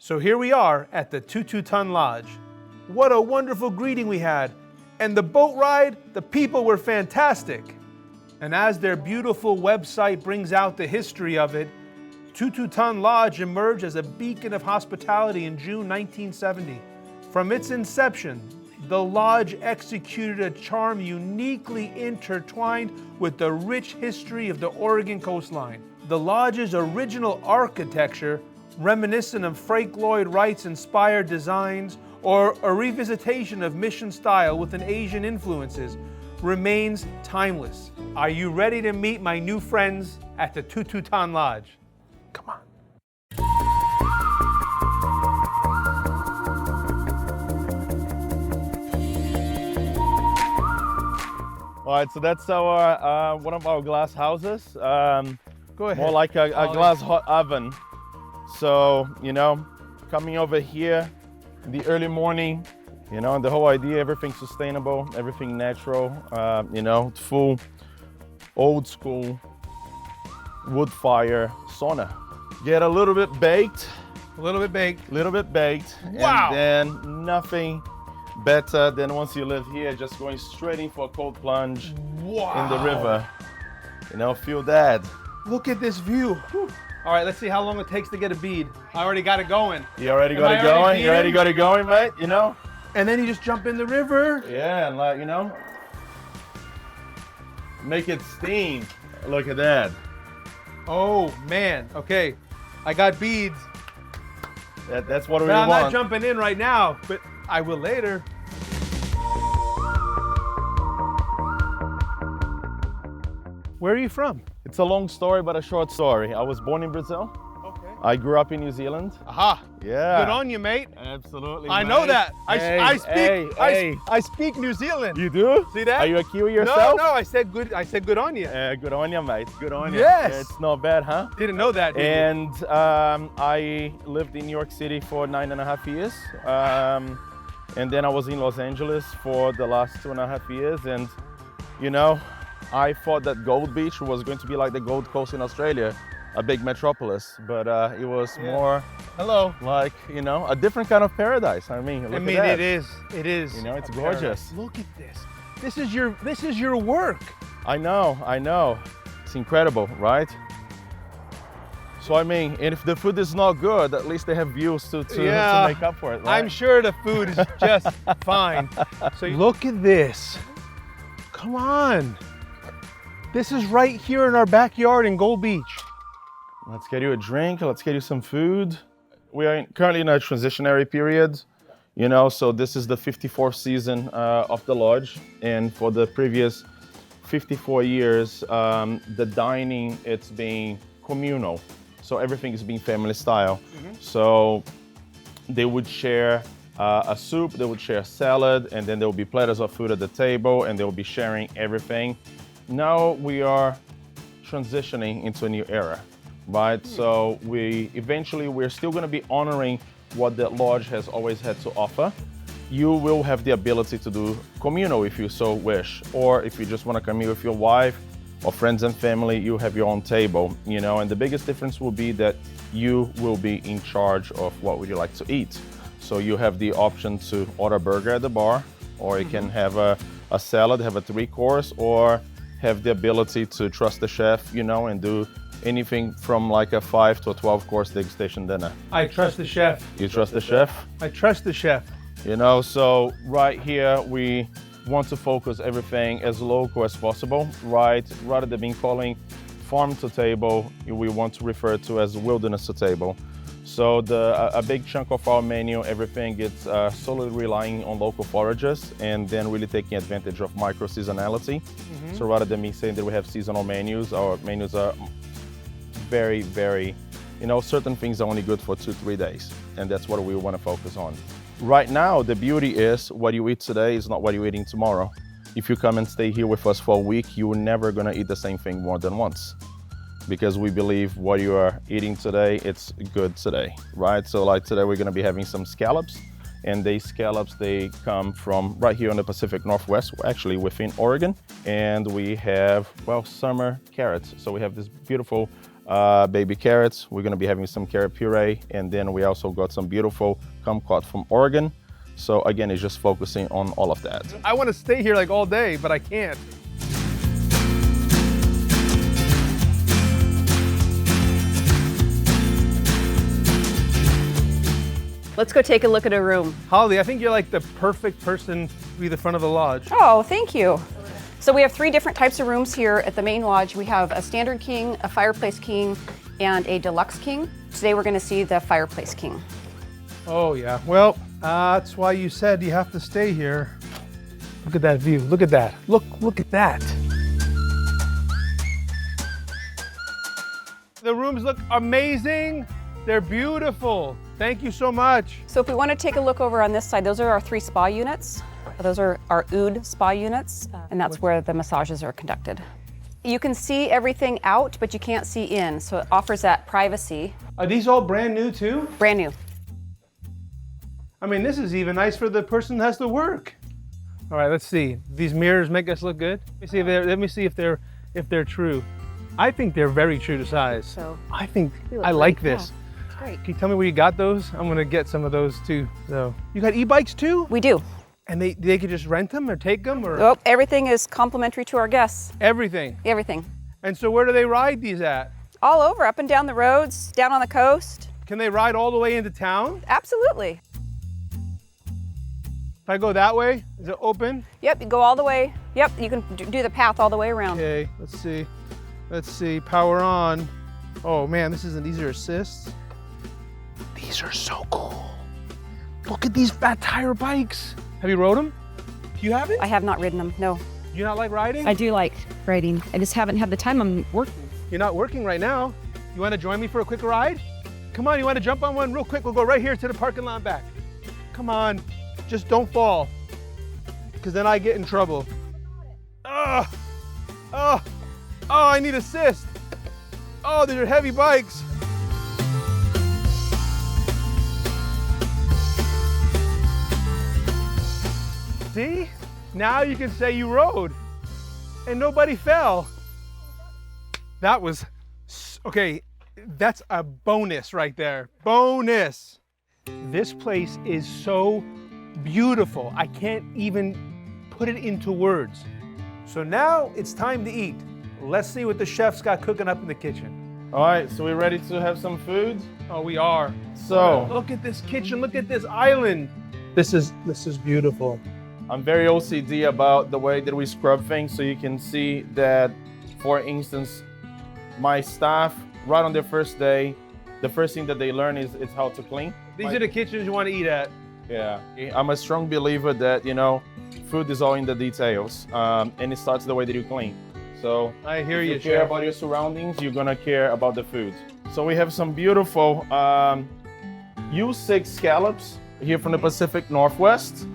So here we are at the Tutu Lodge. What a wonderful greeting we had. And the boat ride, the people were fantastic. And as their beautiful website brings out the history of it, Tutu Lodge emerged as a beacon of hospitality in June 1970. From its inception, the lodge executed a charm uniquely intertwined with the rich history of the Oregon coastline. The lodge's original architecture, reminiscent of Frank Lloyd Wright's inspired designs or a revisitation of mission style with an Asian influences, remains timeless. Are you ready to meet my new friends at the Tutu Lodge? Come on. All right, so that's our one of our glass houses. Go ahead. More like a glass hot oven. So, coming over here in the early morning, and the whole idea, everything sustainable, everything natural, full old school wood fire sauna. Get a little bit baked. A little bit baked. Wow. And then nothing better than once you live here, just going straight in for a cold plunge in the river. Feel that. Look at this view. Whew. All right, let's see how long it takes to get a bead. I already got it going. You already got it going? You already got it going, mate? And then you just jump in the river. Yeah, and make it steam. Look at that. Oh, man. Okay, I got beads. That's what we want. want. I'm not jumping in right now, but I will later. Where are you from? It's a long story, but a short story. I was born in Brazil. Okay. I grew up in New Zealand. Aha. Yeah. Good on you, mate. Absolutely. I mate. know that. Hey, I speak New Zealand. You do? See that? Are you a Kiwi yourself? No, I said good on you. Good on you, mate. Good on you. Yes. It's not bad, huh? Didn't know that, did you? And I lived in New York City for 9.5 years. And then I was in Los Angeles for the last 2.5 years. And, I thought that Gold Beach was going to be like the Gold Coast in Australia, a big metropolis, but it was more like, a different kind of paradise. I mean, look at that. It is. It's gorgeous. Look at this. This is your work. I know. It's incredible, right? So I mean, and if the food is not good, at least they have views to make up for it, right? I'm sure the food is just fine. So look at this. Come on. This is right here in our backyard in Gold Beach. Let's get you a drink. Let's get you some food. We are currently in a transitionary period, so this is the 54th season of the lodge. And for the previous 54 years, the dining, it's being communal. So everything is being family style. Mm-hmm. So they would share a soup, they would share a salad, and then there will be platters of food at the table, and they will be sharing everything. Now we are transitioning into a new era, right? So we're still going to be honoring what the lodge has always had to offer. You will have the ability to do communal if you so wish, or if you just want to come here with your wife or friends and family, you have your own table, and the biggest difference will be that you will be in charge of what would you like to eat. So you have the option to order a burger at the bar, or you can have a salad, have a 3-course, or have the ability to trust the chef, and do anything from like a 5 to a 12-course degustation dinner. I trust the chef. You trust the chef? I trust the chef. So right here, we want to focus everything as local as possible, right? Rather than calling farm to table, we want to refer to as wilderness to table. So a big chunk of our menu, everything gets solely relying on local forages and then really taking advantage of micro-seasonality. Mm-hmm. So rather than me saying that we have seasonal menus, our menus are very, very, certain things are only good for 2-3 days. And that's what we want to focus on. Right now, the beauty is what you eat today is not what you're eating tomorrow. If you come and stay here with us for a week, you're never going to eat the same thing more than once. Because we believe what you are eating today, it's good today, right? So like today, we're gonna be having some scallops, and these scallops, they come from right here in the Pacific Northwest, actually within Oregon. And we have, summer carrots. So we have this beautiful baby carrots. We're gonna be having some carrot puree, and then we also got some beautiful kumquat from Oregon. So again, it's just focusing on all of that. I want to stay here like all day, but I can't. Let's go take a look at a room. Holly, I think you're like the perfect person to be the front of the lodge. Oh, thank you. So we have 3 different types of rooms here at the main lodge. We have a standard king, a fireplace king, and a deluxe king. Today we're going to see the fireplace king. Oh yeah, well, that's why you said you have to stay here. Look at that view, look at that. Look at that. The rooms look amazing. They're beautiful. Thank you so much. So if we want to take a look over on this side, those are our 3 spa units. Those are our oud spa units, and that's where the massages are conducted. You can see everything out, but you can't see in, so it offers that privacy. Are these all brand new too? Brand new. I mean, this is even nice for the person that has to work. All right, let's see. These mirrors make us look good. Let me see if they're true. I think they're very true to size. So I think they look I like great. this. Yeah, it's great. Can you tell me where you got those? I'm gonna get some of those too. So you got e-bikes too? We do. And they could just rent them or take them or Oh, everything is complimentary to our guests. everything. Everything. And so where do they ride these at? All over, up and down the roads, down on the coast. Can they ride all the way into town? Absolutely. If I go that way, is it open? Yep, you go all the way. Yep, you can do the path all the way around. Okay, let's see. Let's see, power on. Oh man, these are assists. These are so cool. Look at these fat tire bikes. Have you rode them? You haven't? I have not ridden them, no. Do you not like riding? I do like riding. I just haven't had the time. I'm working. You're not working right now. You want to join me for a quick ride? Come on, you want to jump on one real quick? We'll go right here to the parking lot and back. Come on, just don't fall, because then I get in trouble. Oh, I need assist. Oh, these are heavy bikes. See? Now you can say you rode and nobody fell. That was, okay, that's a bonus right there. Bonus. This place is so beautiful. I can't even put it into words. So now it's time to eat. Let's see what the chef's got cooking up in the kitchen. All right, so we're ready to have some food. Oh, we are. So Look at this kitchen, look at this island. This is beautiful. I'm very OCD about the way that we scrub things, so you can see that, for instance, my staff, right on their first day, the first thing that they learn is how to clean. These are the kitchens you want to eat at. Yeah, I'm a strong believer that, food is all in the details, and it starts the way that you clean. So I hear if you, you care chef. about your surroundings, you're gonna care about the food. So we have some beautiful U6 scallops here from the Pacific Northwest,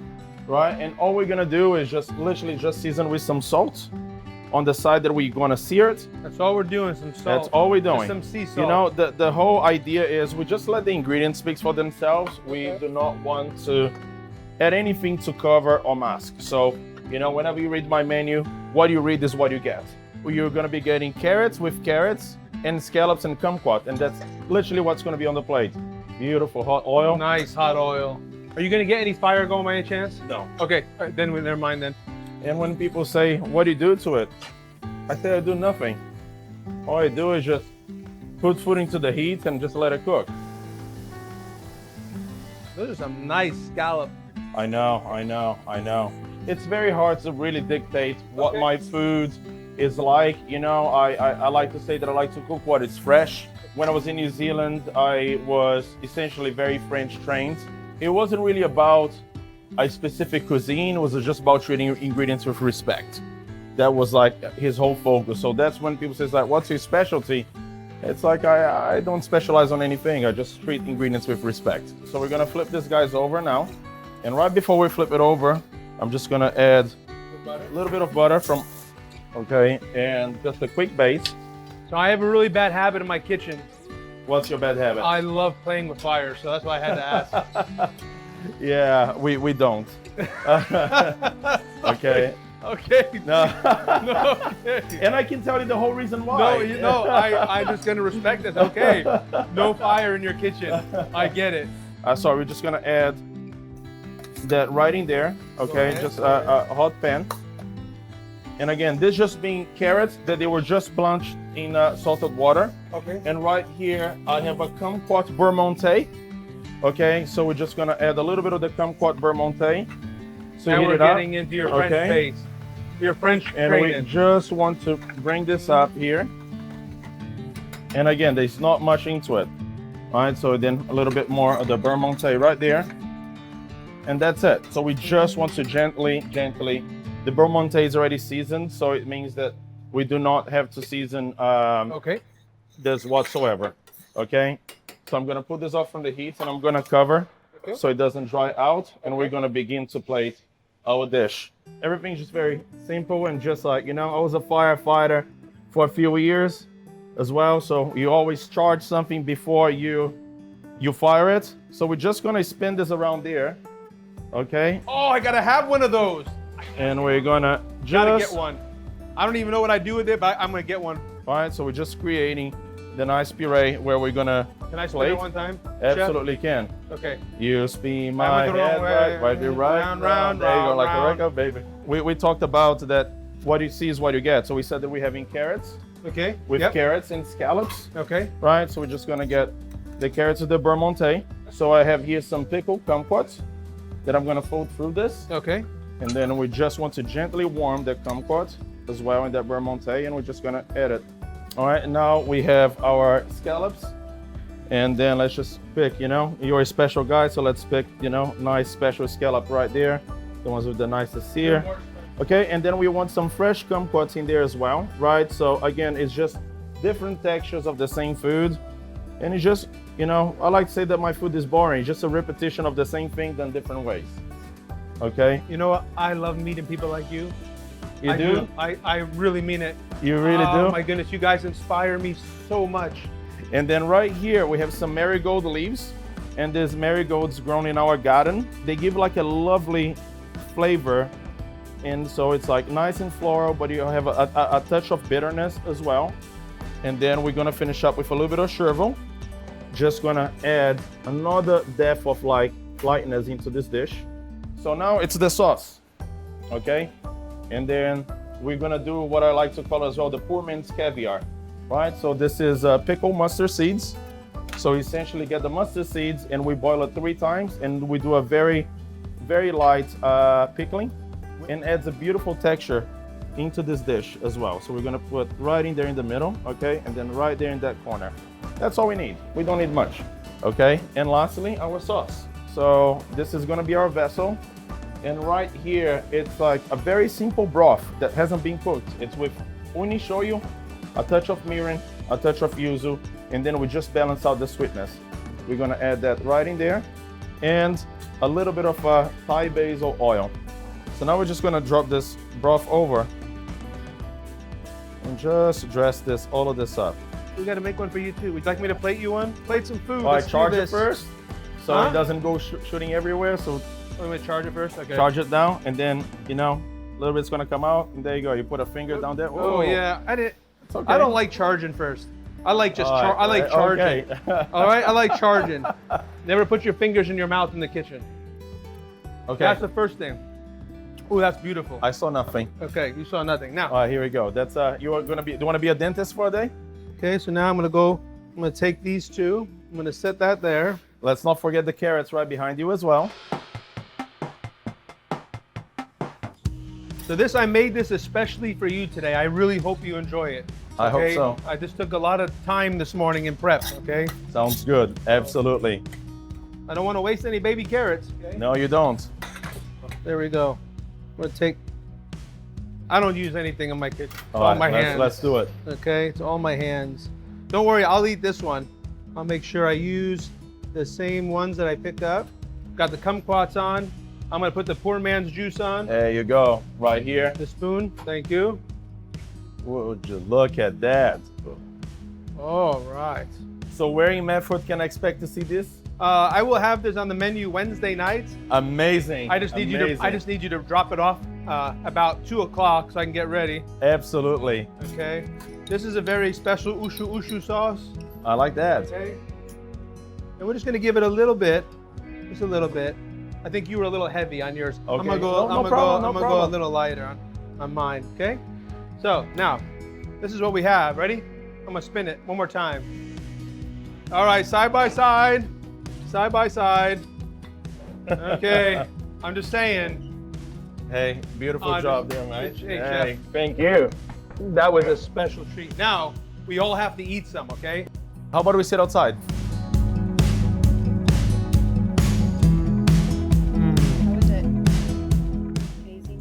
right? And all we're gonna do is literally just season with some salt on the side that we're gonna sear it. That's all we're doing, some salt. That's all we're doing. Just some sea salt. The whole idea is we just let the ingredients speak for themselves. We do not want to add anything to cover or mask. So, whenever you read my menu, what you read is what you get. You're gonna be getting carrots with carrots and scallops and kumquat, and that's literally what's gonna be on the plate. Beautiful hot oil. Nice hot oil. Are you gonna get any fire going by any chance? No. Okay, all right, then never mind then. And when people say, what do you do to it? I say I do nothing. All I do is just put food into the heat and just let it cook. Those are some nice scallops. I know. It's very hard to really dictate what my food is like. I like to say that I like to cook what is fresh. When I was in New Zealand, I was essentially very French trained. It wasn't really about a specific cuisine, it was just about treating ingredients with respect. That was like his whole focus. So that's when people say, what's your specialty? It's like, I don't specialize on anything. I just treat ingredients with respect. So we're gonna flip this guys over now. And right before we flip it over, I'm just gonna add a little bit of butter and just a quick base. So I have a really bad habit in my kitchen. What's your bad habit? I love playing with fire, so that's why I had to ask. Yeah, we don't. Okay, Okay. No. No, okay. And I can tell you the whole reason why. I'm just gonna respect this. Okay. No fire in your kitchen. I get it. So we're just gonna add that right in there. Okay, ahead. just a hot pan. And again, this just being carrots that they were just blanched in salted water. Okay. And right here, I have a kumquat beurre. Okay, so we're just gonna add a little bit of the kumquat beurre. So Now heat we're it up. getting into your French Okay. base. Your French And we training. just want to bring this up here. And again, there's not much into it. All right, so then a little bit more of the beurre right there. And that's it. So we just want to gently, the beurre is already seasoned, so it means that we do not have to season Okay. this whatsoever. Okay, so I'm gonna put this off from the heat and I'm gonna cover so it doesn't dry out, and we're gonna begin to plate our dish. Everything's just very simple, and just like, you know, I was a firefighter for a few years as well, so you always charge something before you fire it. So we're just gonna spin this around there, okay? Oh, I gotta have one of those. And we're gonna Gotta just get one. I don't even know what I do with it, but I'm gonna get one. all right, so we're just creating the nice puree where we're gonna Can I spin plate. it one time? Absolutely can. Chef? Okay. You spin I my went the wrong head way. right, right. Round, round, There you go, round, like round. a record, baby. We talked about that. What you see is what you get. So we said that we're having carrots Okay. with Yep. carrots and scallops, Okay. right? So we're just gonna get the carrots with the beurre. So I have here some pickled kumquats that I'm gonna fold through this, Okay. and then we just want to gently warm the kumquat as well in that beurre, and we're just gonna add it. All right, and now we have our scallops, and then let's just pick, you know, you're a special guy, so let's pick, you know, nice special scallop right there, the ones with the nicest sear. Okay, and then we want some fresh kumquats in there as well, right? So again, it's just different textures of the same food, and it's just, you know, I like to say that my food is boring, just a repetition of the same thing done different ways. Okay, You know what? I love meeting people like you. you I do? I really mean it. You really Oh do? my goodness, you guys inspire me so much. And then right here, we have some marigold leaves, and these marigolds grown in our garden. They give like a lovely flavor. And so it's like nice and floral, but you have a touch of bitterness as well. And then we're gonna finish up with a little bit of chervil. Just gonna add another depth of like lightness into this dish. So now it's the sauce, okay? And then we're gonna do what I like to call as well the poor man's caviar, right? So this is pickled mustard seeds. So essentially get the mustard seeds and we boil it 3 times, and we do a very, very light pickling, and adds a beautiful texture into this dish as well. So we're gonna put right in there in the middle, okay? And then right there in that corner. That's all we need. We don't need much, okay? And lastly, our sauce. So this is gonna be our vessel. And right here, it's like a very simple broth that hasn't been cooked. It's with uni shoyu, a touch of mirin, a touch of yuzu, and then we just balance out the sweetness. We're gonna add that right in there, and a little bit of Thai basil oil. So now we're just gonna drop this broth over and just dress this, all of this up. We gotta make one for you too. Would you like me to plate you one? Plate some food. I Let's do charge it this. first, so Huh? it doesn't go shooting everywhere. So I'm gonna charge it first. Okay. charge it down, and then, you know, a little bit's gonna come out, and there you go. You put a finger down there. Oh yeah, I didn't. It's okay. I don't like charging first. I like just All right, I like charging. okay. All right, I like charging. Never put your fingers in your mouth in the kitchen. Okay. That's the first thing. Oh, that's beautiful. I saw nothing. Okay, you saw nothing. Now, All right, here we go. That's you are gonna be. Do you want to be a dentist for a day? okay, so now I'm gonna take these two. I'm gonna set that there. Let's not forget the carrots right behind you as well. So this, I made this especially for you today. I really hope you enjoy it. I hope okay? so. I just took a lot of time this morning in prep, okay? Sounds good. Absolutely. I don't want to waste any baby carrots. Okay? No, you don't. There we go. I'm gonna take, I don't use anything in my kitchen. It's all right, my hands. let's do it. Okay, it's all my hands. Don't worry, I'll eat this one. I'll make sure I use the same ones that I picked up. Got the kumquats on. I'm gonna put the poor man's juice on. There you go. Right here. The spoon, thank you. Would you look at that? All right. So where in Medford can I expect to see this? I will have this on the menu Wednesday night. Amazing. I just need you to drop it off about 2 o'clock so I can get ready. Absolutely. Okay. This is a very special ushu sauce. I like that. Okay. And we're just gonna give it a little bit, just a little bit. I think you were a little heavy on yours. Okay. I'm gonna go. No I'm gonna problem, go. no I'm gonna go a problem. little lighter on mine. Okay. So now, this is what we have. Ready? I'm gonna spin it one more time. All right, side by side, side by side. Okay. I'm just saying. Hey, beautiful Oh, job just- there, mate. hey, Hey, chef. thank you. That was a special treat. Now we all have to eat some. Okay. How about we sit outside?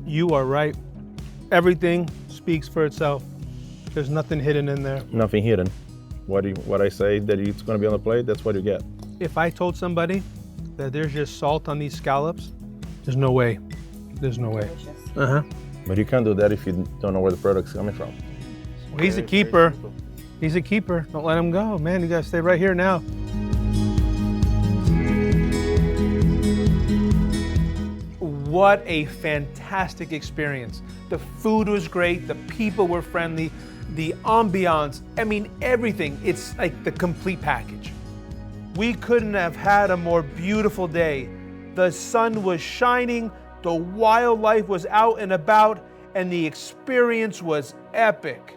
You are right. Everything speaks for itself. There's nothing hidden in there. Nothing hidden. What I say that it's gonna be on the plate, that's what you get. If I told somebody that there's just salt on these scallops, there's no way. There's no way. Uh-huh. But you can't do that if you don't know where the product's coming from. Well, he's a keeper. He's a keeper. Don't let him go, man. You gotta stay right here now. What a fantastic experience. The food was great. The people were friendly. The ambiance. I mean, everything. It's like the complete package. We couldn't have had a more beautiful day. The sun was shining, the wildlife was out and about, and the experience was epic.